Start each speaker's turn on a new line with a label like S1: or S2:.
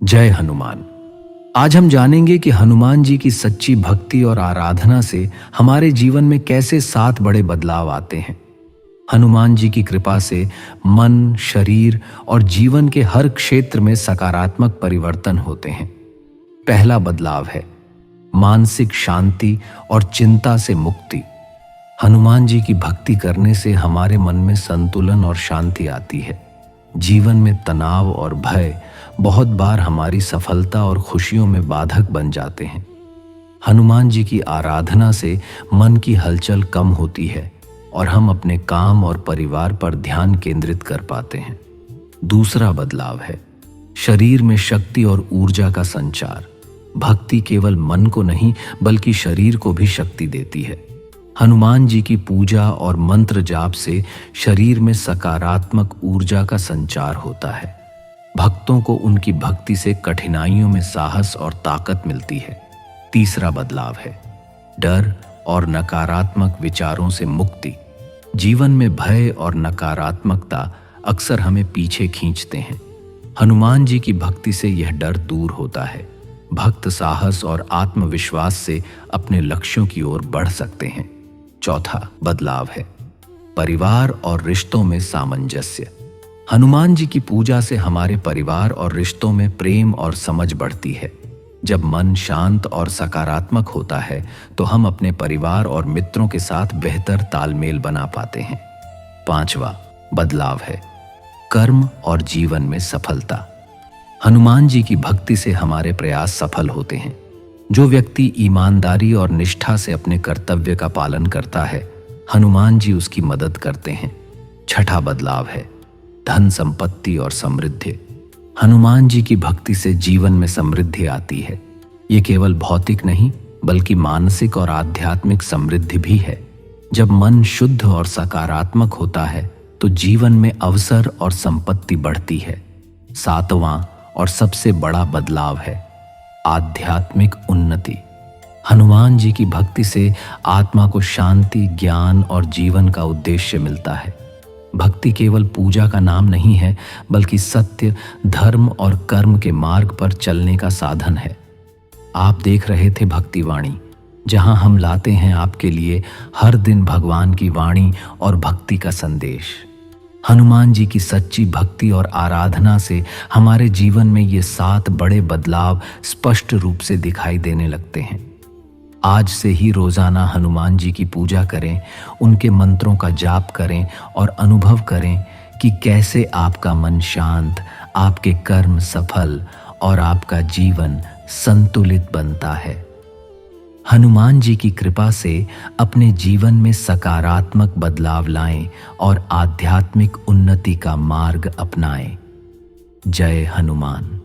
S1: जय हनुमान। आज हम जानेंगे कि हनुमान जी की सच्ची भक्ति और आराधना से हमारे जीवन में कैसे 7 बड़े बदलाव आते हैं। हनुमान जी की कृपा से मन, शरीर और जीवन के हर क्षेत्र में सकारात्मक परिवर्तन होते हैं। पहला बदलाव है मानसिक शांति और चिंता से मुक्ति। हनुमान जी की भक्ति करने से हमारे मन में संतुलन और शांति आती है। जीवन में तनाव और भय बहुत बार हमारी सफलता और खुशियों में बाधक बन जाते हैं। हनुमान जी की आराधना से मन की हलचल कम होती है और हम अपने काम और परिवार पर ध्यान केंद्रित कर पाते हैं। दूसरा बदलाव है शरीर में शक्ति और ऊर्जा का संचार। भक्ति केवल मन को नहीं बल्कि शरीर को भी शक्ति देती है। हनुमान जी की पूजा और मंत्र जाप से शरीर में सकारात्मक ऊर्जा का संचार होता है। भक्तों को उनकी भक्ति से कठिनाइयों में साहस और ताकत मिलती है। तीसरा बदलाव है डर और नकारात्मक विचारों से मुक्ति। जीवन में भय और नकारात्मकता अक्सर हमें पीछे खींचते हैं। हनुमान जी की भक्ति से यह डर दूर होता है। भक्त साहस और आत्मविश्वास से अपने लक्ष्यों की ओर बढ़ सकते हैं। चौथा बदलाव है परिवार और रिश्तों में सामंजस्य। हनुमान जी की पूजा से हमारे परिवार और रिश्तों में प्रेम और समझ बढ़ती है। जब मन शांत और सकारात्मक होता है तो हम अपने परिवार और मित्रों के साथ बेहतर तालमेल बना पाते हैं। पांचवा बदलाव है कर्म और जीवन में सफलता। हनुमान जी की भक्ति से हमारे प्रयास सफल होते हैं। जो व्यक्ति ईमानदारी और निष्ठा से अपने कर्तव्य का पालन करता है, हनुमान जी उसकी मदद करते हैं। छठा बदलाव है धन संपत्ति और समृद्धि। हनुमान जी की भक्ति से जीवन में समृद्धि आती है। ये केवल भौतिक नहीं बल्कि मानसिक और आध्यात्मिक समृद्धि भी है। जब मन शुद्ध और सकारात्मक होता है तो जीवन में अवसर और संपत्ति बढ़ती है। सातवां और सबसे बड़ा बदलाव है आध्यात्मिक उन्नति। हनुमान जी की भक्ति से आत्मा को शांति, ज्ञान और जीवन का उद्देश्य मिलता है। भक्ति केवल पूजा का नाम नहीं है बल्कि सत्य, धर्म और कर्म के मार्ग पर चलने का साधन है। आप देख रहे थे भक्तिवाणी, जहां हम लाते हैं आपके लिए हर दिन भगवान की वाणी और भक्ति का संदेश। हनुमान जी की सच्ची भक्ति और आराधना से हमारे जीवन में ये 7 बड़े बदलाव स्पष्ट रूप से दिखाई देने लगते हैं। आज से ही रोजाना हनुमान जी की पूजा करें, उनके मंत्रों का जाप करें और अनुभव करें कि कैसे आपका मन शांत, आपके कर्म सफल और आपका जीवन संतुलित बनता है। हनुमान जी की कृपा से अपने जीवन में सकारात्मक बदलाव लाएं और आध्यात्मिक उन्नति का मार्ग अपनाएं। जय हनुमान।